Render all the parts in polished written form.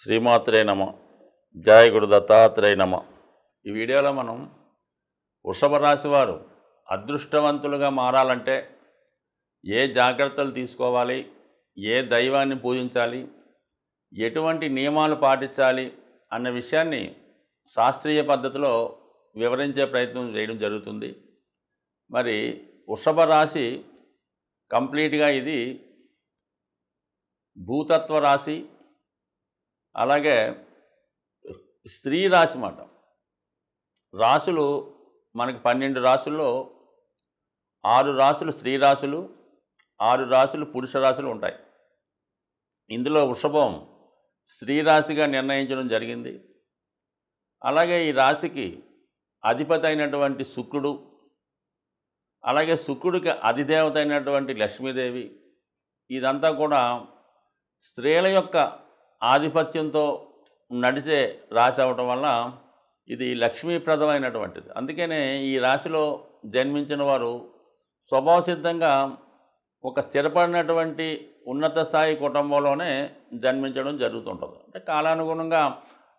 శ్రీమాత్రే నమ. జయ గురు దత్తాత్రేయ నమ. ఈ వీడియోలో మనం వృషభ రాశి వారు అదృష్టవంతులుగా మారాలంటే ఏ జాగ్రత్తలు తీసుకోవాలి, ఏ దైవాన్ని పూజించాలి, ఎటువంటి నియమాలు పాటించాలి అన్న విషయాన్ని శాస్త్రీయ పద్ధతిలో వివరించే ప్రయత్నం చేయడం జరుగుతుంది. మరి వృషభ రాశి కంప్లీట్గా ఇది భూతత్వ రాశి, అలాగే స్త్రీ రాశి మాట. రాశులు మనకి 12 రాశుల్లో 6 రాశులు స్త్రీ రాశులు, 6 రాశులు పురుష రాశులు ఉంటాయి. ఇందులో వృషభం స్త్రీ రాశిగా నిర్ణయించడం జరిగింది. అలాగే ఈ రాశికి అధిపతి అయినటువంటి శుక్రుడు, అలాగే శుక్రుడికి అధిదేవత అయినటువంటి లక్ష్మీదేవి, ఇదంతా కూడా స్త్రీల యొక్క ఆధిపత్యంతో నడిచే రాశి అవటం వల్ల ఇది లక్ష్మీప్రదమైనటువంటిది. అందుకనే ఈ రాశిలో జన్మించిన వారు స్వభావసిద్ధంగా ఒక స్థిరపడినటువంటి ఉన్నత స్థాయి కుటుంబంలోనే జన్మించడం జరుగుతుంటుంది. అంటే కాలానుగుణంగా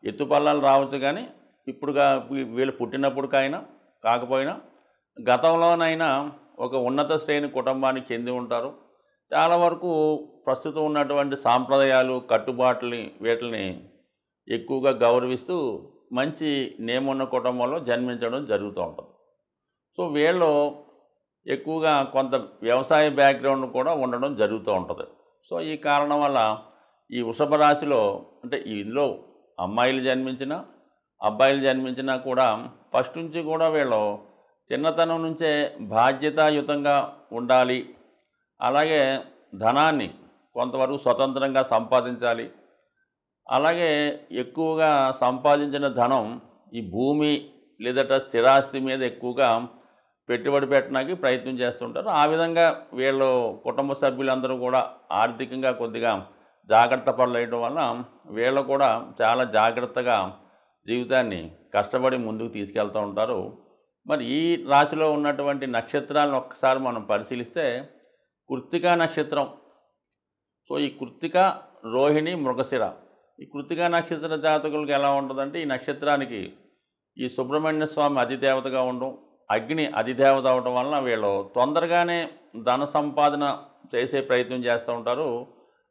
ఎత్తుపల్లాలు రావచ్చు, కానీ ఇప్పుడుగా వీళ్ళు పుట్టినప్పటికైనా కాకపోయినా గతంలోనైనా ఒక ఉన్నత శ్రేణి కుటుంబానికి చెంది ఉంటారు. చాలా వరకు ప్రస్తుతం ఉన్నటువంటి సాంప్రదాయాలు, కట్టుబాట్లని వీటిని ఎక్కువగా గౌరవిస్తూ మంచి నేమ్ ఉన్న కుటుంబంలో జన్మించడం జరుగుతూ ఉంటుంది. సో వీళ్ళు ఎక్కువగా కొంత వ్యవసాయ బ్యాక్గ్రౌండ్ కూడా ఉండడం జరుగుతూ ఉంటుంది. సో ఈ కారణం వల్ల ఈ వృషభ రాశిలో అంటే ఇందులో అమ్మాయిలు జన్మించినా అబ్బాయిలు జన్మించినా కూడా ఫస్ట్ నుంచి కూడా వీళ్ళు చిన్నతనం నుంచే బాధ్యతాయుతంగా ఉండాలి, అలాగే ధనాన్ని కొంతవరకు స్వతంత్రంగా సంపాదించాలి, అలాగే ఎక్కువగా సంపాదించిన ధనం ఈ భూమి లేదట స్థిరాస్తి మీద ఎక్కువగా పెట్టుబడి పెట్టడానికి ప్రయత్నం చేస్తుంటారు. ఆ విధంగా వీళ్ళు కుటుంబ సభ్యులందరూ కూడా ఆర్థికంగా కొద్దిగా జాగ్రత్త పడలేయడం వల్ల వీళ్ళు కూడా చాలా జాగ్రత్తగా జీవితాన్ని కష్టపడి ముందుకు తీసుకెళ్తూ ఉంటారు. మరి ఈ రాశిలో ఉన్నటువంటి నక్షత్రాలను ఒక్కసారి మనం పరిశీలిస్తే కృత్తికా నక్షత్రం. సో ఈ కృత్తిక, రోహిణి, మృగశిర, ఈ కృత్తికా నక్షత్ర జాతకులకు ఎలా ఉంటుందంటే ఈ నక్షత్రానికి ఈ సుబ్రహ్మణ్య స్వామి అధిదేవతగా ఉండడం, అగ్ని అధిదేవత అవడం వలన వీళ్ళు తొందరగానే ధన సంపాదన చేసే ప్రయత్నం చేస్తూ ఉంటారు.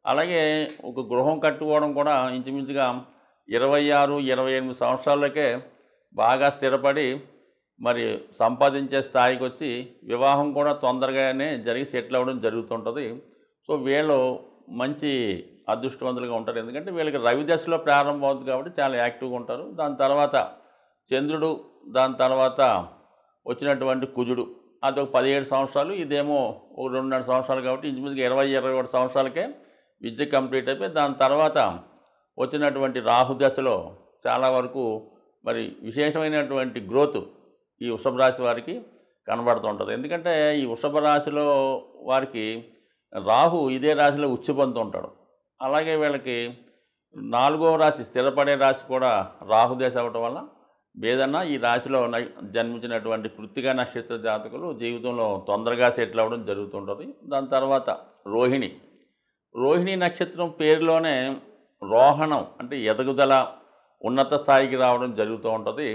అలాగే ఒక గృహం కట్టుకోవడం కూడా ఇంచుమించుగా 26-28 సంవత్సరాలకే బాగా స్థిరపడి మరి సంపాదించే స్థాయికి వచ్చి వివాహం కూడా తొందరగానే జరిగి సెటిల్ అవ్వడం జరుగుతుంటుంది. సో వీళ్ళు మంచి అదృష్టవంతులుగా ఉంటారు. ఎందుకంటే వీళ్ళకి రవి దశలో ప్రారంభం అవుతుంది కాబట్టి చాలా యాక్టివ్గా ఉంటారు. దాని తర్వాత చంద్రుడు, దాని తర్వాత వచ్చినటువంటి కుజుడు, అదొక 17 సంవత్సరాలు, ఇదేమో ఒక 2-2 సంవత్సరాలు కాబట్టి ఇంచుమించుగా 20-21 సంవత్సరాలకే విద్య కంప్లీట్ అయిపోయి దాని తర్వాత వచ్చినటువంటి రాహు దశలో చాలా వరకు మరి విశేషమైనటువంటి గ్రోత్ ఈ వృషభ రాశి వారికి కనబడుతూ ఉంటుంది. ఎందుకంటే ఈ వృషభ రాశిలో వారికి రాహు ఇదే రాశిలో ఉచ్చి పొందుతూ ఉంటాడు. అలాగే వీళ్ళకి 4వ రాశి స్థిరపడే రాశి కూడా రాహుదేశ అవ్వటం వల్ల ఏదన్నా ఈ రాశిలో జన్మించినటువంటి కృత్తికా నక్షత్ర జాతకులు జీవితంలో తొందరగా సెటిల్ అవ్వడం జరుగుతుంటుంది. దాని తర్వాత రోహిణి. రోహిణి నక్షత్రం పేరులోనే రోహణం అంటే ఎదుగుదల, ఉన్నత స్థాయికి రావడం జరుగుతూ ఉంటుంది.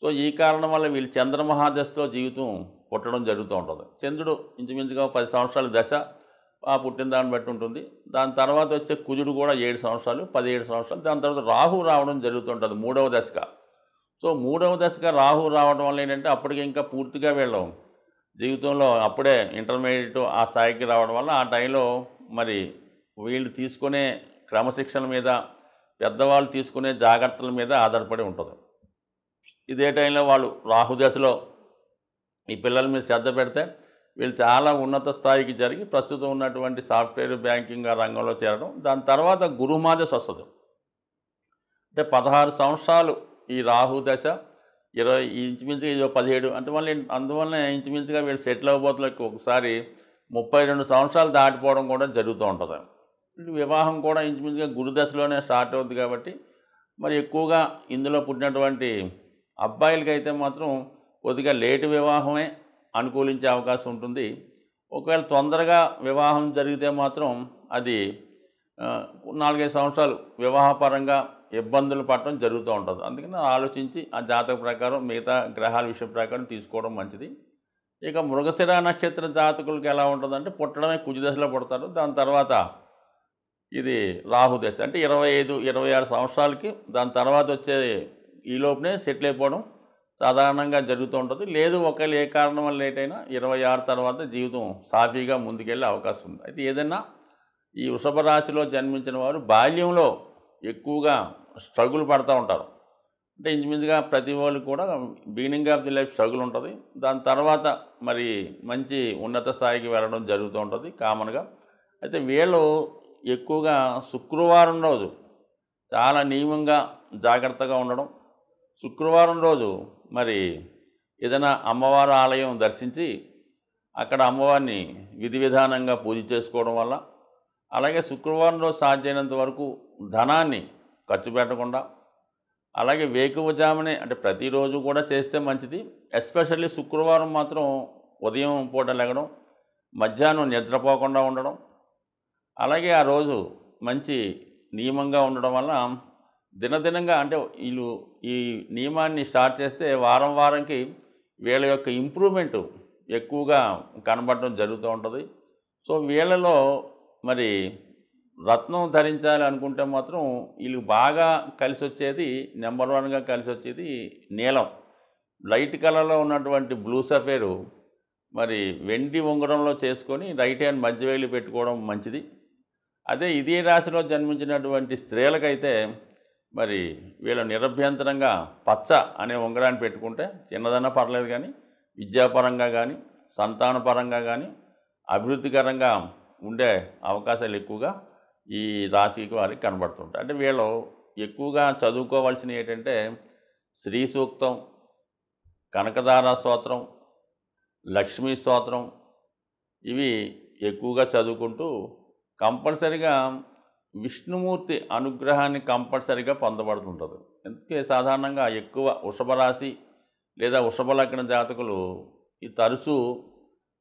సో ఈ కారణం వల్ల వీళ్ళు చంద్రమహాదశలో జీవితం పుట్టడం జరుగుతూ ఉంటుంది. చంద్రుడు ఇంచుమించుగా 10 సంవత్సరాల దశ ఆ పుట్టిన దాన్ని బట్టి ఉంటుంది. దాని తర్వాత వచ్చే కుజుడు కూడా 7 సంవత్సరాలు, 17 సంవత్సరాలు. దాని తర్వాత రాహు రావడం జరుగుతుంటుంది 3వ దశగా. సో 3వ దశగా రాహు రావడం వల్ల ఏంటంటే అప్పటికి ఇంకా పూర్తిగా వీళ్ళు జీవితంలో అప్పుడే ఇంటర్మీడియట్ ఆ స్థాయికి రావడం వల్ల ఆ టైంలో మరి వీళ్ళు తీసుకునే క్రమశిక్షణ మీద, పెద్దవాళ్ళు తీసుకునే జాగ్రత్తల మీద ఆధారపడి ఉంటుంది. ఇదే టైంలో వాళ్ళు రాహుదశలో ఈ పిల్లల మీద శ్రద్ధ పెడితే వీళ్ళు చాలా ఉన్నత స్థాయికి జరిగి ప్రస్తుతం ఉన్నటువంటి సాఫ్ట్వేర్, బ్యాంకింగ్ రంగంలో చేరడం. దాని తర్వాత గురుమాదశ వస్తుంది. అంటే 16 సంవత్సరాలు ఈ రాహుదశ, 20 ఇంచుమించుగా ఇది 17 అంటే మళ్ళీ అందువల్లనే ఇంచుమించుగా వీళ్ళు సెటిల్ అవ్వబోతులకి ఒకసారి 32 సంవత్సరాలు దాటిపోవడం కూడా జరుగుతూ ఉంటుంది. వివాహం కూడా ఇంచుమించుగా గురుదశలోనే స్టార్ట్ అవుతుంది కాబట్టి మరి ఎక్కువగా ఇందులో పుట్టినటువంటి అబ్బాయిలకైతే మాత్రం కొద్దిగా లేటు వివాహమే అనుకూలించే అవకాశం ఉంటుంది. ఒకవేళ తొందరగా వివాహం జరిగితే మాత్రం అది 4-5 సంవత్సరాలు వివాహపరంగా ఇబ్బందులు పడటం జరుగుతూ ఉంటుంది. అందుకని ఆలోచించి ఆ జాతక ప్రకారం మిగతా గ్రహాల విషయం ప్రకారం తీసుకోవడం మంచిది. ఇక మృగశిర నక్షత్ర జాతకులకి ఎలా ఉంటుందంటే పుట్టడమే కుజ దశలో పుడతారు. దాని తర్వాత ఇది రాహు దశ అంటే 25-26 సంవత్సరాలకి దాని తర్వాత వచ్చే ఈ లోపునే సెటిల్ అయిపోవడం సాధారణంగా జరుగుతూ ఉంటుంది. లేదు ఒకవేళ ఏ కారణం వల్ల లేట్ అయినా 26 తర్వాత జీవితం సాఫీగా ముందుకెళ్ళే అవకాశం ఉంది. అయితే ఏదైనా ఈ వృషభ రాశిలో జన్మించిన వారు బాల్యంలో ఎక్కువగా స్ట్రగుల్ పడుతూ ఉంటారు. అంటే ఇంచుమించుగా ప్రతి వాళ్ళు కూడా beginning of the life struggle ఉంటుంది. దాని తర్వాత మరి మంచి ఉన్నత స్థాయికి వెళ్ళడం జరుగుతూ ఉంటుంది కామన్గా. అయితే వీళ్ళు ఎక్కువగా శుక్రవారం రోజు చాలా నియమంగా జాగ్రత్తగా ఉండడం, శుక్రవారం రోజు మరి ఏదైనా అమ్మవారి ఆలయం దర్శించి అక్కడ అమ్మవారిని విధి విధానంగా పూజ చేసుకోవడం వల్ల, అలాగే శుక్రవారం రోజు సాధ్యమైనంత వరకు ధనాన్ని ఖర్చు పెట్టకుండా, అలాగే వేకువజామునే అంటే ప్రతిరోజు కూడా చేస్తే మంచిది. ఎస్పెషల్లీ శుక్రవారం మాత్రం ఉదయం పూట లెగడం, మధ్యాహ్నం నిద్రపోకుండా ఉండడం, అలాగే ఆ రోజు మంచి నియమంగా ఉండడం వల్ల దినదినంగా అంటే వీళ్ళు ఈ నియమాన్ని స్టార్ట్ చేస్తే వారం వారంకి వీళ్ళ యొక్క ఇంప్రూవ్మెంటు ఎక్కువగా కనబడడం జరుగుతూ ఉంటుంది. సో వీళ్ళలో మరి రత్నం ధరించాలి అనుకుంటే మాత్రం వీళ్ళు బాగా కలిసి వచ్చేది నెంబర్ 1గా కలిసి వచ్చేది నీలం. లైట్ కలర్లో ఉన్నటువంటి బ్లూ సఫేరు మరి వెండి ఉంగరంలో చేసుకొని రైట్ హ్యాండ్ మధ్యవేలు పెట్టుకోవడం మంచిది. అదే ఇదే రాశిలో జన్మించినటువంటి స్త్రీలకైతే మరి వీళ్ళు నిరభ్యంతరంగా పచ్చ అనే ఉంగరాన్ని పెట్టుకుంటే చిన్నదన్నా పర్లేదు, కానీ విద్యాపరంగా కానీ సంతానపరంగా కానీ అభివృద్ధికరంగా ఉండే అవకాశాలు ఎక్కువగా ఈ రాశికి వారికి కనబడుతుంటాయి. అంటే వీళ్ళు ఎక్కువగా చదువుకోవాల్సినవి ఏంటంటే శ్రీ సూక్తం, కనకదార స్తోత్రం, లక్ష్మీ స్తోత్రం ఇవి ఎక్కువగా చదువుకుంటూ కంపల్సరిగా విష్ణుమూర్తి అనుగ్రహాన్ని కంపల్సరిగా పొందబడుతుంటుంది. ఎందుకంటే సాధారణంగా ఎక్కువ వృషభ రాశి లేదా వృషభ లగ్న జాతకులు ఈ తరచూ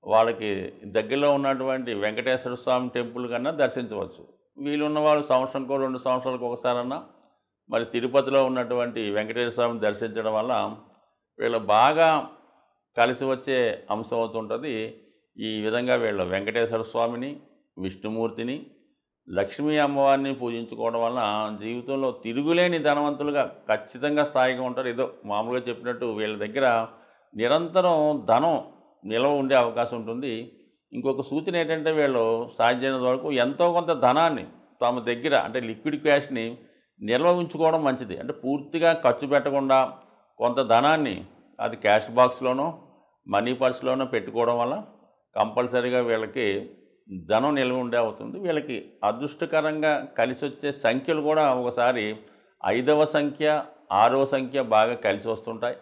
వాళ్ళకి దగ్గరలో ఉన్నటువంటి వెంకటేశ్వర స్వామి టెంపుల్ కన్నా దర్శించవచ్చు. వీలున్న వాళ్ళు సంవత్సరంకో 2 సంవత్సరాలకు ఒకసారన్నా మరి తిరుపతిలో ఉన్నటువంటి వెంకటేశ్వర స్వామిని దర్శించడం వల్ల వీళ్ళు బాగా కలిసి వచ్చే అంశం అవుతుంటుంది. ఈ విధంగా వీళ్ళు వెంకటేశ్వర స్వామిని, విష్ణుమూర్తిని, లక్ష్మీ అమ్మవారిని పూజించుకోవడం వలన జీవితంలో తిరుగులేని ధనవంతులుగా ఖచ్చితంగా స్థాయిగా ఉంటారు. ఏదో మామూలుగా చెప్పినట్టు వీళ్ళ దగ్గర నిరంతరం ధనం నిల్వ ఉండే అవకాశం ఉంటుంది. ఇంకొక సూచన ఏంటంటే వీళ్ళు సాధ్యమైనంత వరకు ఎంతో కొంత ధనాన్ని తమ దగ్గర అంటే లిక్విడ్ క్యాష్ని నిల్వ ఉంచుకోవడం మంచిది. అంటే పూర్తిగా ఖర్చు పెట్టకుండా కొంత ధనాన్ని అది క్యాష్ బాక్స్లోనో మనీ పర్స్లోనో పెట్టుకోవడం వల్ల కంపల్సరీగా వీళ్ళకి ధనం నిల్వ ఉండే అవుతుంది. వీళ్ళకి అదృష్టకరంగా కలిసి వచ్చే సంఖ్యలు కూడా ఒకసారి 5వ సంఖ్య, 6వ సంఖ్య బాగా కలిసి వస్తుంటాయి.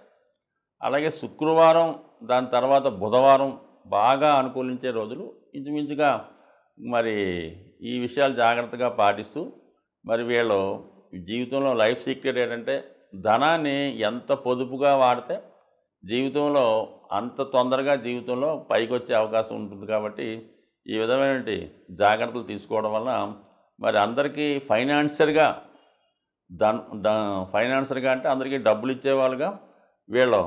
అలాగే శుక్రవారం దాని తర్వాత బుధవారం బాగా అనుకూలించే రోజులు. ఇంచుమించుగా మరి ఈ విషయాలు జాగ్రత్తగా పాటిస్తూ మరి వీళ్ళు జీవితంలో లైఫ్ సీక్రెట్ ఏంటంటే ధనాన్ని ఎంత పొదుపుగా వాడితే జీవితంలో అంత తొందరగా జీవితంలో పైకి వచ్చే అవకాశం ఉంటుంది. కాబట్టి ఈ విధమైన జాగ్రత్తలు తీసుకోవడం వల్ల మరి అందరికీ ఫైనాన్షియల్గా ఫైనాన్షియల్గా అంటే అందరికీ డబ్బులు ఇచ్చేవాళ్ళుగా వీళ్ళు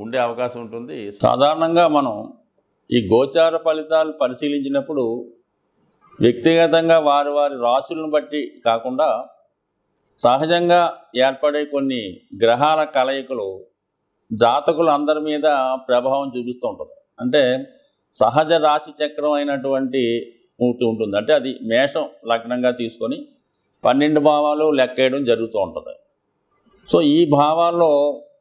ఉండే అవకాశం ఉంటుంది. సాధారణంగా మనం ఈ గోచార ఫలితాలు పరిశీలించినప్పుడు వ్యక్తిగతంగా వారి వారి రాశులను బట్టి కాకుండా సహజంగా ఏర్పడే కొన్ని గ్రహాల కలయికలు జాతకులు అందరి మీద ప్రభావం చూపిస్తూ ఉంటుంది. అంటే సహజ రాశి చక్రం అయినటువంటి ఉంటుంది. అంటే అది మేషం లగ్నంగా తీసుకొని 12 భావాలు లెక్కేయడం జరుగుతూ ఉంటుంది. సో ఈ భావాల్లో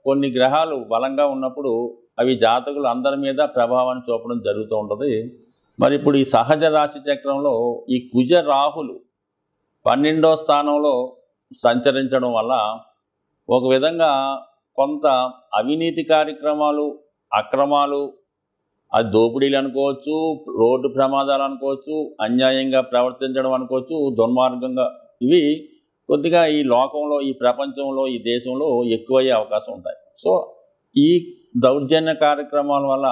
కొన్ని గ్రహాలు బలంగా ఉన్నప్పుడు అవి జాతకులు అందరి మీద ప్రభావాన్ని చూపడం జరుగుతూ ఉంటుంది. మరి ఇప్పుడు ఈ సహజ రాశి చక్రంలో ఈ కుజ రాహులు 12వ స్థానంలో సంచరించడం వల్ల ఒక విధంగా కొంత అవినీతి కార్యక్రమాలు, అక్రమాలు, అది దోపిడీలు అనుకోవచ్చు, రోడ్డు ప్రమాదాలు అనుకోవచ్చు, అన్యాయంగా ప్రవర్తించడం అనుకోవచ్చు, దుర్మార్గంగా ఇవి కొద్దిగా ఈ లోకంలో, ఈ ప్రపంచంలో, ఈ దేశంలో ఎక్కువయ్యే అవకాశం ఉంటాయి. సో ఈ దౌర్జన్య కార్యక్రమాల వల్ల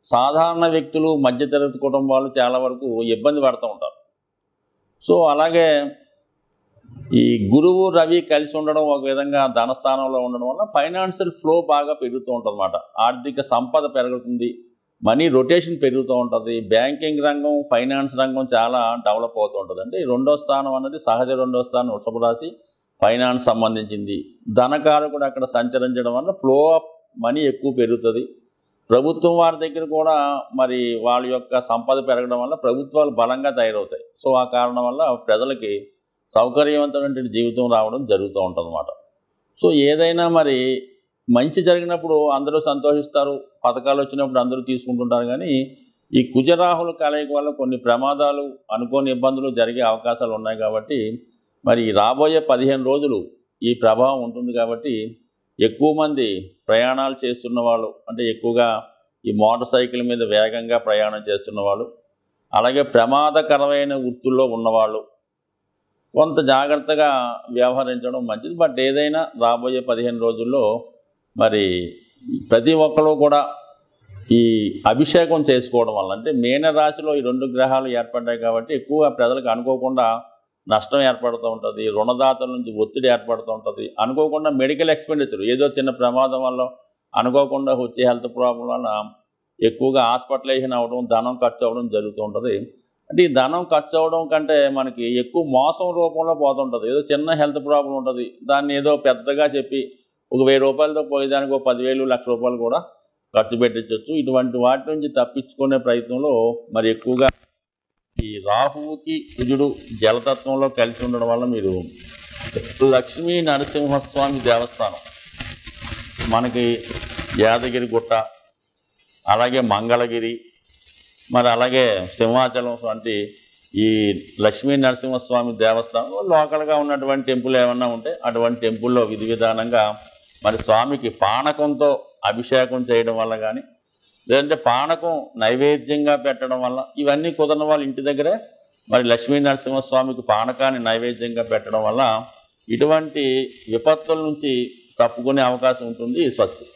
సాధారణ వ్యక్తులు, మధ్యతరగతి కుటుంబాలు చాలా వరకు ఇబ్బంది పడుతూ ఉంటారు. సో అలాగే ఈ గురువు రవి కలిసి ఉండడం ఒక విధంగా ధనస్థానంలో ఉండడం వల్ల ఫైనాన్షియల్ ఫ్లో బాగా పెరుగుతూ ఉంటుంది అన్నమాట. ఆర్థిక సంపద పెరుగుతుంది, మనీ రొటేషన్ పెరుగుతూ ఉంటుంది. బ్యాంకింగ్ రంగం, ఫైనాన్స్ రంగం చాలా డెవలప్ అవుతూ ఉంటుంది. అంటే రెండో స్థానం అన్నది సహజ రెండో స్థానం వృషభ రాశి, ఫైనాన్స్ సంబంధించింది. ధనకారకుడు అక్కడ సంచరించడం వల్ల ఫ్లో ఆఫ్ మనీ ఎక్కువ పెరుగుతుంది. ప్రభుత్వం వారి దగ్గర కూడా మరి వాళ్ళ యొక్క సంపద పెరగడం వల్ల ప్రభుత్వాలు బలంగా తయారవుతాయి. సో ఆ కారణం వల్ల ప్రజలకి సౌకర్యవంతమైన జీవితం రావడం జరుగుతూ ఉంటుంది అన్నమాట. సో ఏదైనా మరి మంచి జరిగినప్పుడు అందరూ సంతోషిస్తారు, పథకాలు వచ్చినప్పుడు అందరూ తీసుకుంటుంటారు. కానీ ఈ కుజరాహుల కలయిక వల్ల కొన్ని ప్రమాదాలు, అనుకోని ఇబ్బందులు జరిగే అవకాశాలు ఉన్నాయి. కాబట్టి మరి రాబోయే 15 రోజులు ఈ ప్రభావం ఉంటుంది. కాబట్టి ఎక్కువ మంది ప్రయాణాలు చేస్తున్న వాళ్ళు, అంటే ఎక్కువగా ఈ మోటార్ సైకిల్ మీద వేగంగా ప్రయాణం చేస్తున్న వాళ్ళు, అలాగే ప్రమాదకరమైన వృత్తుల్లో ఉన్నవాళ్ళు కొంత జాగ్రత్తగా వ్యవహరించడం మంచిది. బట్ ఏదైనా రాబోయే 15 రోజుల్లో మరి ప్రతి ఒక్కరు కూడా ఈ అభిషేకం చేసుకోవడం వల్ల, అంటే మీన రాశిలో ఈ 2 గ్రహాలు ఏర్పడ్డాయి కాబట్టి ఎక్కువగా ప్రజలకు అనుకోకుండా నష్టం ఏర్పడుతూ ఉంటుంది. రుణదాతల నుంచి ఒత్తిడి ఏర్పడుతూ ఉంటుంది. అనుకోకుండా మెడికల్ ఎక్స్పెండిచర్, ఏదో చిన్న ప్రమాదం వల్ల అనుకోకుండా వచ్చే హెల్త్ ప్రాబ్లం వల్ల ఎక్కువగా హాస్పిటలైజేషన్ అవ్వడం, ధనం ఖర్చు అవ్వడం జరుగుతూ ఉంటుంది. అంటే ఈ ధనం ఖర్చు అవ్వడం కంటే మనకి ఎక్కువ మోసం రూపంలో పోతుంటుంది. ఏదో చిన్న హెల్త్ ప్రాబ్లం ఉంటుంది, దాన్ని ఏదో పెద్దగా చెప్పి ఒక 1000 రూపాయలతో పోయేదానికి ఒక 10,000, ₹1,00,000 కూడా ఖర్చు పెట్టించవచ్చు. ఇటువంటి వాటి నుంచి తప్పించుకునే ప్రయత్నంలో మరి ఎక్కువగా ఈ రాహువుకి కుజుడు జలతత్వంలో కలిసి ఉండడం వల్ల మీరు లక్ష్మీ నరసింహస్వామి దేవస్థానం మనకి యాదగిరి గుట్ట, అలాగే మంగళగిరి, మరి అలాగే సింహాచలం వంటి ఈ లక్ష్మీ నరసింహస్వామి దేవస్థానం లోకల్గా ఉన్నటువంటి టెంపుల్ ఏమన్నా ఉంటే అటువంటి టెంపుల్లో విధి విధానంగా మరి స్వామికి పానకంతో అభిషేకం చేయడం వల్ల కానీ, లేదంటే పానకం నైవేద్యంగా పెట్టడం వల్ల, ఇవన్నీ కుదరని వాళ్ళు ఇంటి దగ్గరే మరి లక్ష్మీ నరసింహస్వామికి పానకాన్ని నైవేద్యంగా పెట్టడం వల్ల ఇటువంటి విపత్తుల నుంచి తప్పుకునే అవకాశం ఉంటుంది. స్వస్తి.